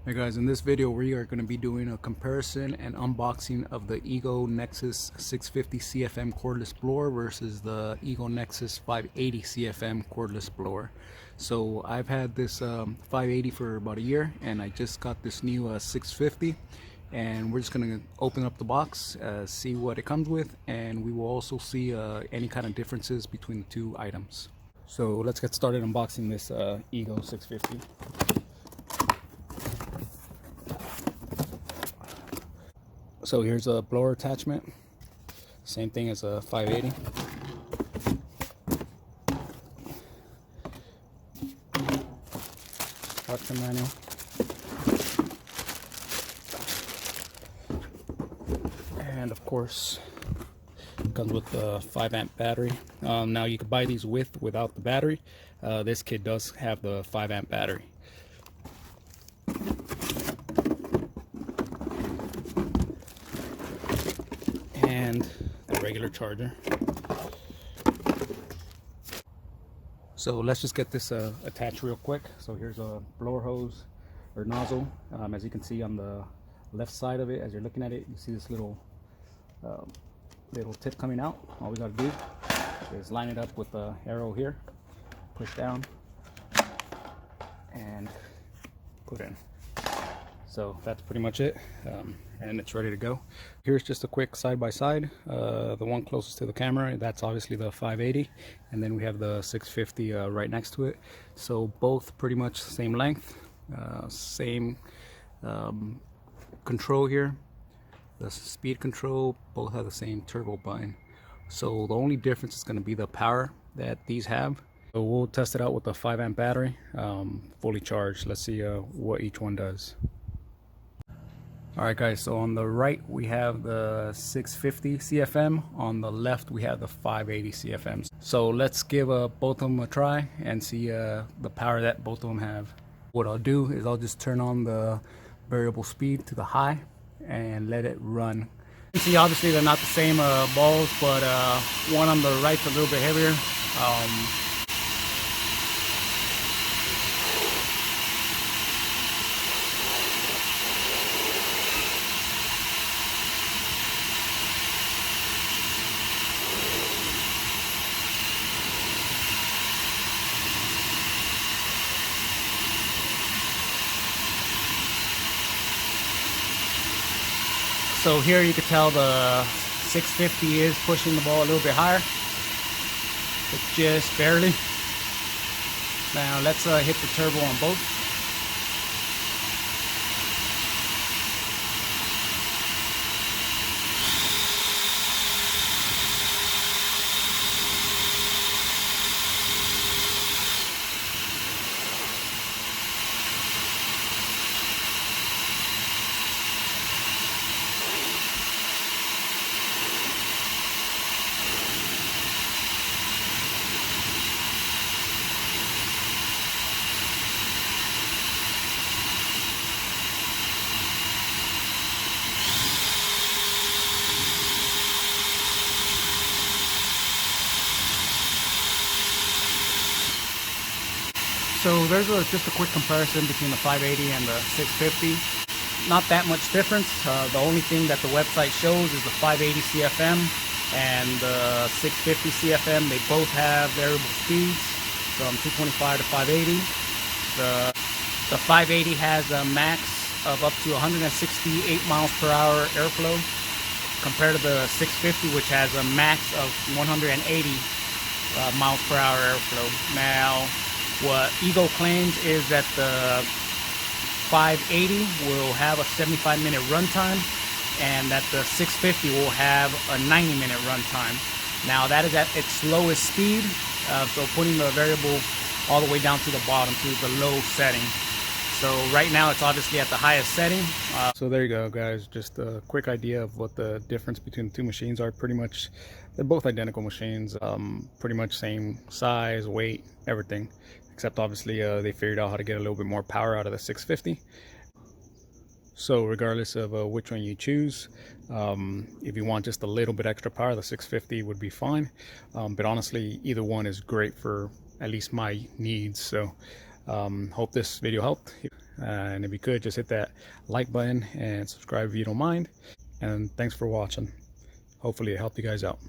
Hey guys, in this video we are going to be doing a comparison and unboxing of the Ego Nexus 650 CFM cordless blower versus the Ego Nexus 580 CFM cordless blower. So I've had this 580 for about a year, and I just got this new 650, and we're just going to open up the box, see what it comes with, and we will also see any kind of differences between the two items. So let's get started unboxing this Ego 650. So here's a blower attachment, same thing as a 580. Instruction manual. And of course, it comes with the 5-amp battery. Now you can buy these without the battery. This kit does have the 5-amp battery. And the regular charger. So let's just get this attached real quick. So here's a blower hose or nozzle. As you can see on the left side of it, as you're looking at it, you see this little tip coming out. All we gotta do is line it up with the arrow here, push down, and put in. So that's pretty much it, and it's ready to go. Here's just a quick side-by-side. The one closest to the camera, that's obviously the 580, and then we have the 650 right next to it. So both pretty much the same length, same control here. The speed control, both have the same turbo button. So the only difference is going to be the power that these have. So we'll test it out with the 5-amp battery, fully charged. Let's see what each one does. Alright guys, so on the right we have the 650 CFM, on the left we have the 580 CFMs. So let's give both of them a try and see the power that both of them have. What I'll do is I'll just turn on the variable speed to the high and let it run. You can see obviously they're not the same balls, but one on the right's a little bit heavier. So here you can tell the 650 is pushing the ball a little bit higher, but just barely. Now let's hit the turbo on both. So there's just a quick comparison between the 580 and the 650. Not that much difference. The only thing that the website shows is the 580 CFM and the 650 CFM. They both have variable speeds from 225 to 580. The 580 has a max of up to 168 miles per hour airflow compared to the 650, which has a max of 180 miles per hour airflow. Now, what Ego claims is that the 580 will have a 75-minute runtime, and that the 650 will have a 90-minute runtime. Now that is at its lowest speed, so putting the variable all the way down to the bottom, to the low setting. So right now it's obviously at the highest setting. So there you go guys, just a quick idea of what the difference between the two machines are. Pretty much they're both identical machines, pretty much same size, weight, everything, except obviously they figured out how to get a little bit more power out of the 650. So regardless of which one you choose, if you want just a little bit extra power, the 650 would be fine, but honestly either one is great for at least my needs. So hope this video helped. and if you could, just hit that like button and subscribe if you don't mind. And thanks for watching. Hopefully it helped you guys out.